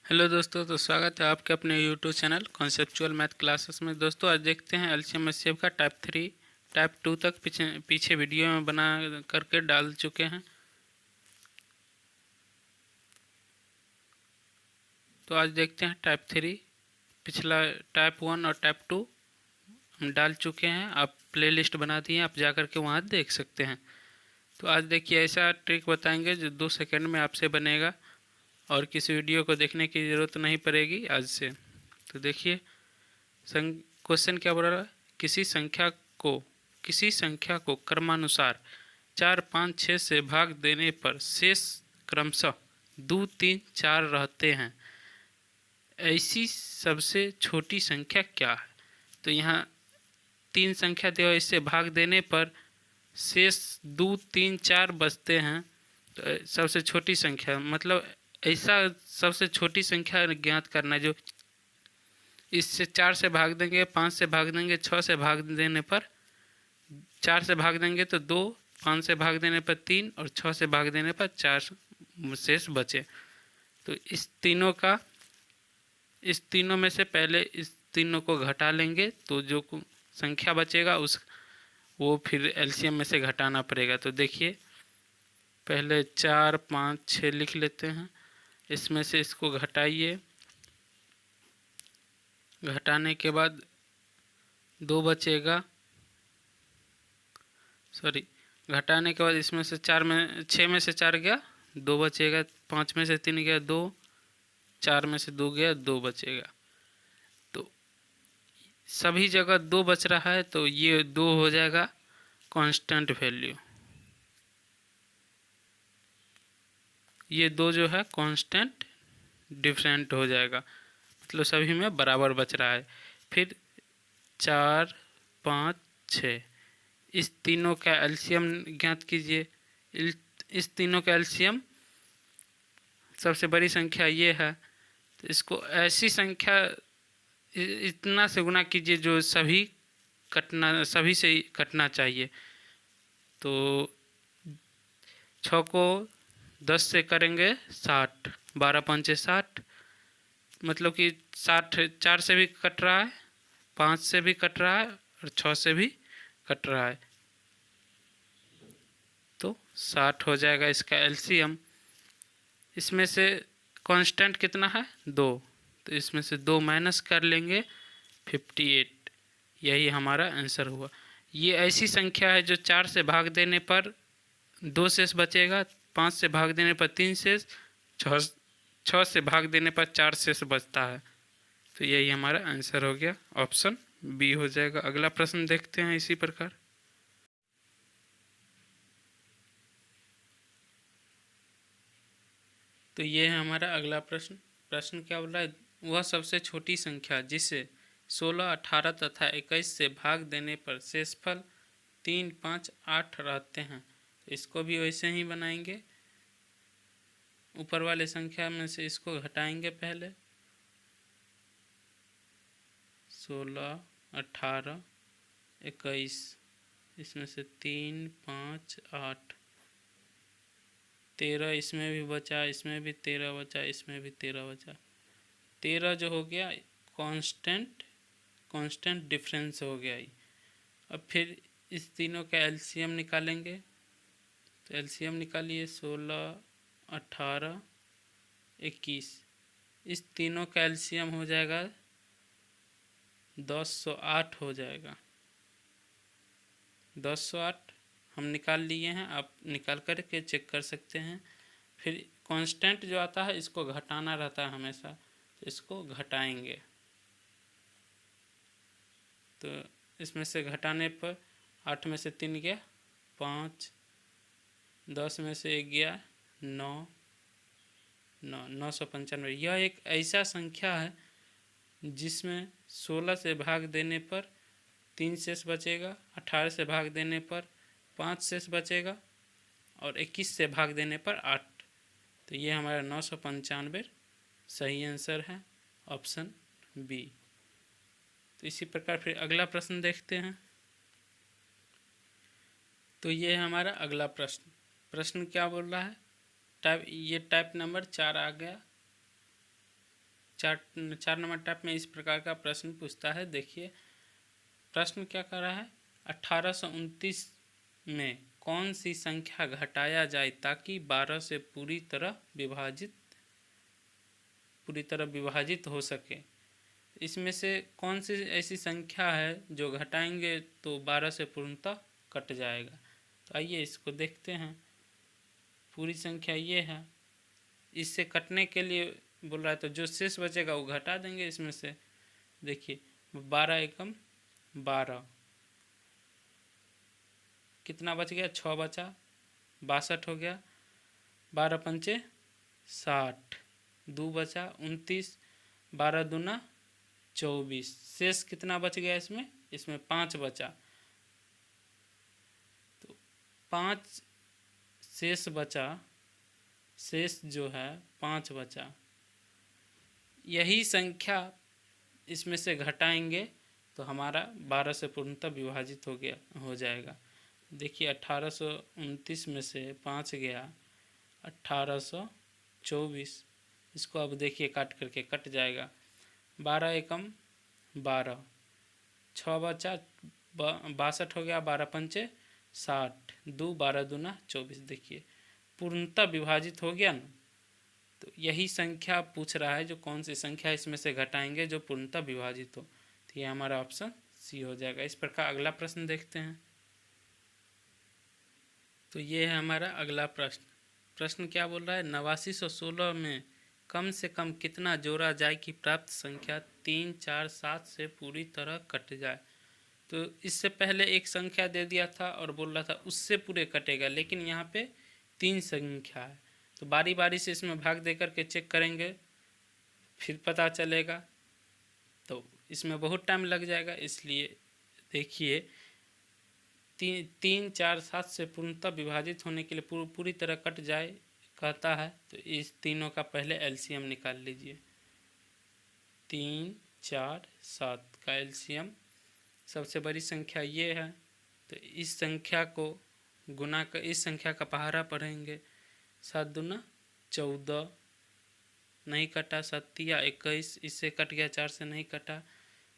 Hello दोस्तों, तो स्वागत है आपके अपने YouTube channel conceptual math classes में। दोस्तों आज देखते हैं एलसीएम एचसीएफ का टाइप 3 टाइप 2 तक पीछे वीडियो में बना करके डाल चुके हैं। तो आज देखते हैं टाइप 3। पिछला टाइप 1 और टाइप 2 हम डाल चुके हैं। आप प्लेलिस्ट बना दिए, आप जा कर के वहाँ देख सकते हैं। तो आज देखिए ऐसा ट्रिक बताएंगे जो 2 सेकंड में आपसे बनेगा और किसी वीडियो को देखने की ज़रूरत नहीं पड़ेगी आज से। तो देखिए क्वेश्चन क्या बोल रहा है। किसी संख्या को क्रमानुसार 4, 5, 6 से भाग देने पर शेष क्रमशः 2, 3, 4 रहते हैं। ऐसी सबसे छोटी संख्या क्या है? तो यहाँ 3 संख्या दिया, इससे भाग देने पर शेष 2, 3, 4 बचते हैं। तो सबसे छोटी संख्या मतलब ऐसा सबसे छोटी संख्या ज्ञात करना है जो इससे 4 से भाग देंगे, 5 से भाग देंगे, 6 से भाग देने पर 4 से भाग देंगे तो 2, 5 से भाग देने पर 3 और 6 से भाग देने पर 4 शेष बचे। तो इस तीनों में से पहले इस तीनों को घटा लेंगे तो जो संख्या बचेगा वो फिर एलसीएम में से घटाना पड़ेगा। तो देखिए पहले 4, 5, 6 लिख लेते हैं। इसमें से इसको घटाइए, घटाने के बाद 2 बचेगा। घटाने के बाद इसमें से 6 में से 4 गया, 2 बचेगा। 5 में से 3 गया, 2। 4 में से 2 गया, 2 बचेगा। तो सभी जगह 2 बच रहा है, तो ये 2 हो जाएगा कांस्टेंट वैल्यू। ये 2 जो है कांस्टेंट डिफरेंट हो जाएगा, मतलब सभी में बराबर बच रहा है। फिर 4, 5, 6 इस तीनों का एलसीएम ज्ञात कीजिए। इस तीनों का एलसीएम सबसे बड़ी संख्या ये है, तो इसको ऐसी संख्या इतना से गुना कीजिए जो सभी से कटना चाहिए। तो 6 को 10 से करेंगे 60, 12 पंचे 60, मतलब कि 60 4 से भी कट रहा है, 5 से भी कट रहा है और 6 से भी कट रहा है। तो 60 हो जाएगा इसका एलसीएम। इसमें से कांस्टेंट कितना है? 2, तो इसमें से 2 माइनस कर लेंगे, 58। यही हमारा आंसर हुआ। ये ऐसी संख्या है जो 4 से भाग देने पर 2 शेष बचेगा, 5 से भाग देने पर 3 शेष, 6 से भाग देने पर 4 शेष बचता है। तो यही हमारा आंसर हो गया, ऑप्शन बी हो जाएगा। अगला प्रश्न देखते हैं इसी प्रकार। तो ये है हमारा अगला प्रश्न। प्रश्न क्या बोला है? वह सबसे छोटी संख्या जिसे 16, 18 तथा 21 से भाग देने पर शेषफल 3, 5, 8 रहते हैं। इसको भी वैसे ही बनाएंगे। ऊपर वाले संख्या में से इसको घटाएंगे पहले। 16, 18, 21, इसमें से 3, 5, 8, 13 इसमें भी बचा, इसमें भी 13 बचा, इसमें भी 13 बचा। 13 जो हो गया कांस्टेंट डिफरेंस हो गया। अब फिर इस तीनों का एलसीएम निकालेंगे। तो एलसीएम निकालिए, 16, 18, 21। इस तीनों का एलसीएम हो जाएगा 1008 हो जाएगा। 1008 हम निकाल लिए हैं, आप निकाल कर के चेक कर सकते हैं। फिर कांस्टेंट जो आता है इसको घटाना रहता है हमेशा, तो इसको घटाएंगे। तो इसमें से घटाने पर 8 में से 3 गया, 5, 10 में से 1 गया, 9, 995। यह एक ऐसा संख्या है जिसमें 16 से भाग देने पर 3 शेष बचेगा, 18 से भाग देने पर 5 शेष बचेगा और 21 से भाग देने पर 8। तो ये हमारा 995 सही आंसर है, ऑप्शन बी। तो इसी प्रकार फिर अगला प्रश्न देखते हैं। तो ये है हमारा अगला प्रश्न। प्रश्न क्या बोल रहा है? टाइप नंबर 4 आ गया। चार नंबर टाइप में इस प्रकार का प्रश्न पूछता है। देखिए प्रश्न क्या कर रहा है, 1829 में कौन सी संख्या घटाया जाए ताकि 12 से पूरी तरह विभाजित हो सके। इसमें से कौन सी ऐसी संख्या है जो घटाएंगे तो 12 से पूर्णतः कट जाएगा। तो आइए इसको देखते हैं। पूरी संख्या ये है, इससे कटने के लिए बोल रहा है तो जो शेष बचेगा वो घटा देंगे इसमें से। देखिए 12 एकम 12, कितना बच गया, 6 बचा, 62 हो गया, 12 पंचे 60, 2 बचा 29, 12 दूना 24, शेष कितना बच गया इसमें 5 बचा, तो 5 शेष बचा, शेष जो है 5 बचा। यही संख्या इसमें से घटाएंगे तो हमारा 12 से पूर्णतः विभाजित हो जाएगा। देखिए 1829 में से 5 गया 1824, इसको अब देखिए काट करके कट जाएगा। 12 एकम 12, 6 बचा, 62 हो गया, 12 पंचे 60, 2 12 दूना 24। देखिए पूर्णतः विभाजित हो गया ना। तो यही संख्या पूछ रहा है, जो कौन सी संख्या इसमें से घटाएंगे जो पूर्णतः विभाजित हो। तो ये हमारा ऑप्शन सी हो जाएगा। इस प्रकार अगला प्रश्न देखते हैं। तो ये है हमारा अगला प्रश्न। प्रश्न क्या बोल रहा है, 8916 में कम से कम कितना जोड़ा जाए कि प्राप्त संख्या 3 4 7 से पूरी तरह कट जाए। तो इससे पहले एक संख्या दे दिया था और बोल रहा था उससे पूरे कटेगा, लेकिन यहाँ पे 3 संख्या है। तो बारी बारी से इसमें भाग दे करके चेक करेंगे, फिर पता चलेगा। तो इसमें बहुत टाइम लग जाएगा, इसलिए देखिए 3 4 7 से पूर्णतः विभाजित होने के लिए पूरी तरह कट जाए कहता है। तो इस तीनों का पहले एलसीएम निकाल लीजिए। 3 4 7 का एलसीएम, सबसे बड़ी संख्या ये है, तो इस संख्या को गुना कर इस संख्या का पहाड़ा पढ़ेंगे। 7 दूना 14, नहीं कटा, 7 या 21, इससे कट गया, 4 से नहीं कटा,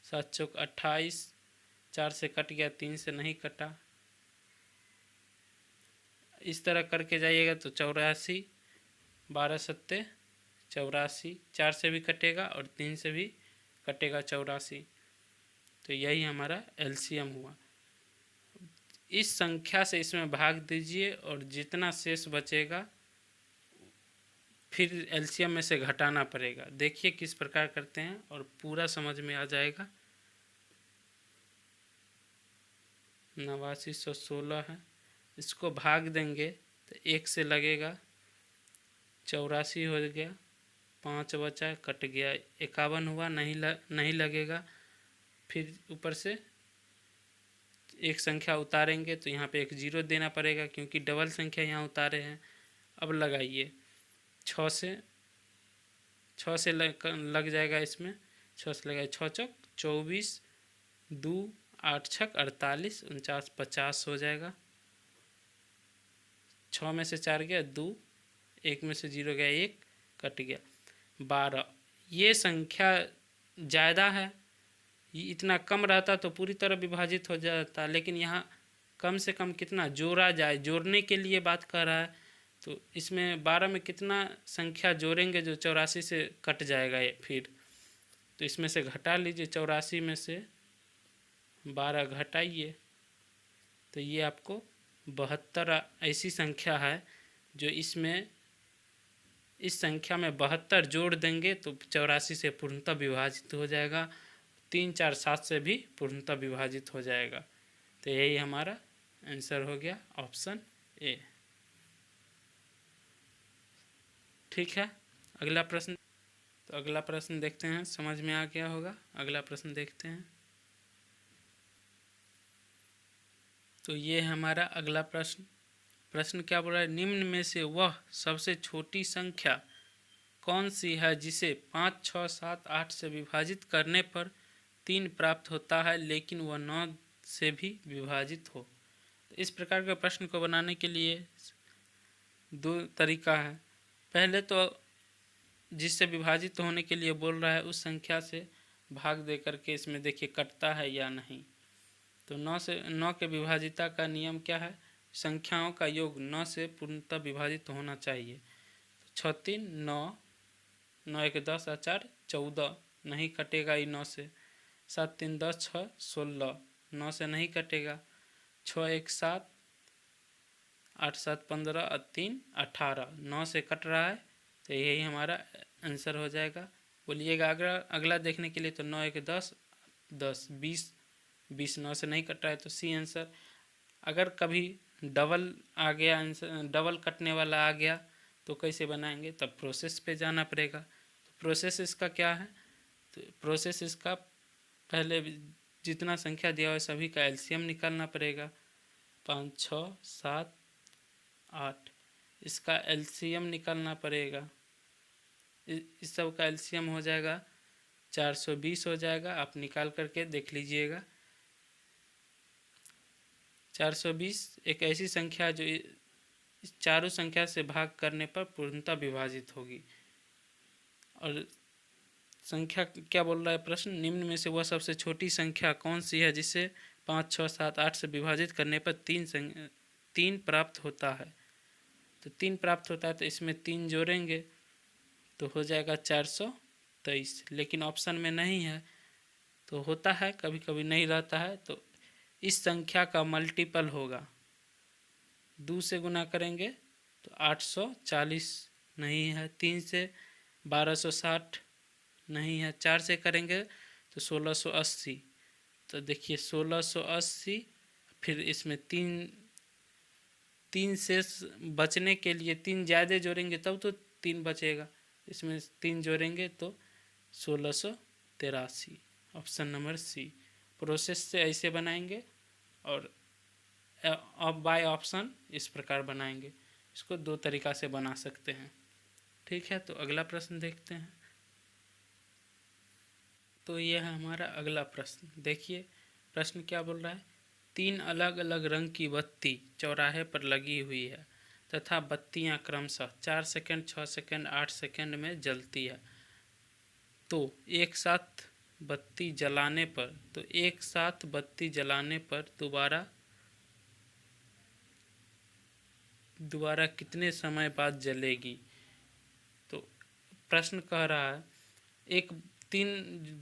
7 चौक 28, 4 से कट गया, 3 से नहीं कटा। इस तरह करके जाइएगा तो 84, 12 सत्ते 84, 4 से भी कटेगा और 3 से भी कटेगा 84। तो यही हमारा एलसीएम हुआ। इस संख्या से इसमें भाग दीजिए और जितना शेष बचेगा फिर एलसीएम में से घटाना पड़ेगा। देखिए किस प्रकार करते हैं और पूरा समझ में आ जाएगा। 8916 है, इसको भाग देंगे तो 1 से लगेगा, 84 हो गया, 5 बचा, कट गया, 51 हुआ, नहीं लगेगा। फिर ऊपर से एक संख्या उतारेंगे तो यहाँ पे एक 0 देना पड़ेगा क्योंकि डबल संख्या यहाँ उतारे हैं। अब लगाइए, 6 से लग जाएगा इसमें, 6 से लगाए, 6 चौक 24, 2 8 छक 48, 49 50 हो जाएगा। 6 में से 4 गया 2, 1 में से 0 गया 1, कट गया 12। ये संख्या ज़्यादा है, ये इतना कम रहता तो पूरी तरह विभाजित हो जाता, लेकिन यहाँ कम से कम कितना जोड़ा जाए, जोड़ने के लिए बात कर रहा है। तो इसमें 12 में कितना संख्या जोड़ेंगे जो 84 से कट जाएगा ये फिर। तो इसमें से घटा लीजिए, 84 में से 12 घटाइए तो ये आपको 72 ऐसी संख्या है जो इसमें इस संख्या में 72 जोड़ देंगे तो 84 से पूर्णतः विभाजित हो जाएगा। 3 4 7 से भी पूर्णतः विभाजित हो जाएगा। तो यही हमारा आंसर हो गया, ऑप्शन ए। ठीक है, अगला प्रश्न। तो अगला प्रश्न देखते हैं, समझ में आ गया होगा। अगला प्रश्न देखते हैं। तो ये है हमारा अगला प्रश्न। प्रश्न क्या बोल रहा है, निम्न में से वह सबसे छोटी संख्या कौन सी है जिसे 5 6 7 8 से विभाजित करने पर 3 प्राप्त होता है लेकिन वह 9 से भी विभाजित हो। तो इस प्रकार के प्रश्न को बनाने के लिए 2 तरीका है। पहले तो जिससे विभाजित होने के लिए बोल रहा है उस संख्या से भाग दे करके इसमें देखिए कटता है या नहीं। तो 9 के विभाजिता का नियम क्या है? संख्याओं का योग 9 से पूर्णतः विभाजित होना चाहिए। 6 3 9, 9 1 10 और 4 14, नहीं कटेगा ये 9 से। 7 3 10 6 16, 9 से नहीं कटेगा। 6 1 7, 8 7 15 और 3 18, 9 से कट रहा है, तो यही हमारा आंसर हो जाएगा। बोलिएगा अगला देखने के लिए, तो 9 1 10 10 20, 20 9 से नहीं कट रहा है, तो सी आंसर। अगर कभी डबल आ गया आंसर, डबल कटने वाला आ गया, तो कैसे बनाएंगे? तब प्रोसेस पे जाना पड़ेगा। तो प्रोसेस इसका क्या है? तो प्रोसेस इसका पहले जितना संख्या दिया हुआ है सभी का एलसीएम निकालना पड़ेगा। 5 6 7 8, इसका एलसीएम निकालना पड़ेगा। इस सब का एलसीएम हो जाएगा 420 हो जाएगा। आप निकाल करके देख लीजिएगा। 420 एक ऐसी संख्या जो इस चारों संख्या से भाग करने पर पूर्णतः विभाजित होगी। और संख्या क्या बोल रहा है प्रश्न? निम्न में से वह सबसे छोटी संख्या कौन सी है जिसे 5 6 7 8 से विभाजित करने पर 3 प्राप्त होता है? तो 3 प्राप्त होता है, तो इसमें 3 जोड़ेंगे तो हो जाएगा 423। लेकिन ऑप्शन में नहीं है, तो होता है कभी कभी नहीं रहता है, तो इस संख्या का मल्टीपल होगा। 2 से गुना करेंगे तो 840 नहीं है। 3 से 1260 नहीं है। 4 से करेंगे तो 1680। तो देखिए 1680, फिर इसमें 3 से बचने के लिए 3 ज़्यादा जोड़ेंगे तब तो 3 बचेगा। इसमें 3 जोड़ेंगे तो 1683, ऑप्शन नंबर सी। प्रोसेस से ऐसे बनाएंगे और बाय ऑप्शन इस प्रकार बनाएंगे। इसको 2 तरीक़ा से बना सकते हैं। ठीक है, तो अगला प्रश्न देखते हैं। तो यह है हमारा अगला प्रश्न। देखिए प्रश्न क्या बोल रहा है? 3 अलग अलग रंग की बत्ती चौराहे पर लगी हुई है तथा बत्तियां क्रमशः 4 सेकंड 6 सेकंड 8 सेकंड में जलती है। तो एक साथ बत्ती जलाने पर दोबारा कितने समय बाद जलेगी? तो प्रश्न कह रहा है 3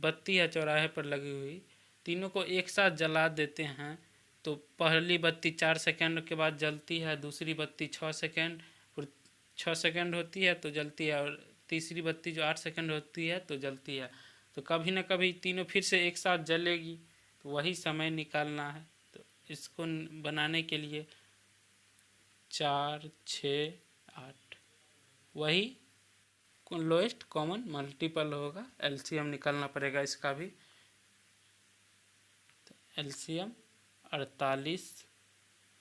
बत्ती है चौराहे पर लगी हुई, तीनों को एक साथ जला देते हैं। तो पहली बत्ती 4 सेकंड के बाद जलती है, दूसरी बत्ती 6 सेकंड, फिर 6 सेकंड होती है तो जलती है, और तीसरी बत्ती जो 8 सेकंड होती है तो जलती है। तो कभी ना कभी तीनों फिर से एक साथ जलेगी, तो वही समय निकालना है। तो इसको बनाने के लिए 4 6 8 वही लोएस्ट कॉमन मल्टीपल होगा। एलसीएम निकालना पड़ेगा इसका भी। तो एलसीएम 48,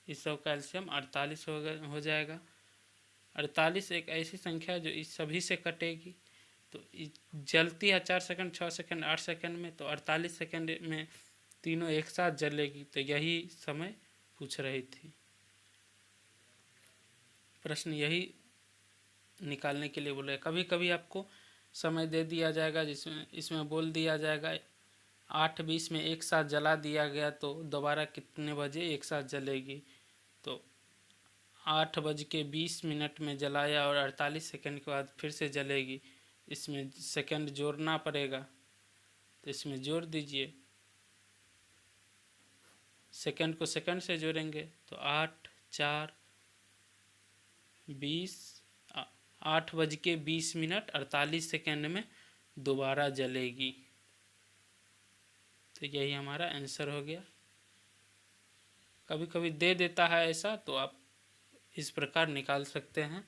इस सब का एलसीएम 48 हो जाएगा। 48 एक ऐसी संख्या जो इस सभी से कटेगी। तो जलती है 4 सेकंड 6 सेकंड 8 सेकंड में, तो 48 सेकंड में तीनों एक साथ जलेगी। तो यही समय पूछ रही थी। प्रश्न यही निकालने के लिए बोले। कभी कभी आपको समय दे दिया जाएगा जिसमें इसमें बोल दिया जाएगा 8:20 में एक साथ जला दिया गया, तो दोबारा कितने बजे एक साथ जलेगी? तो 8:20 में जलाया और 48 सेकंड के बाद फिर से जलेगी। इसमें सेकंड जोड़ना पड़ेगा, तो इसमें जोड़ दीजिए। सेकंड को सेकंड से जोड़ेंगे तो 8 4 20, 8:20 48 सेकंड में दोबारा जलेगी। तो यही हमारा आंसर हो गया। कभी कभी दे देता है ऐसा, तो आप इस प्रकार निकाल सकते हैं।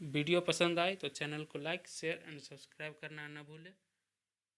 वीडियो पसंद आए तो चैनल को लाइक शेयर एंड सब्सक्राइब करना न भूलें।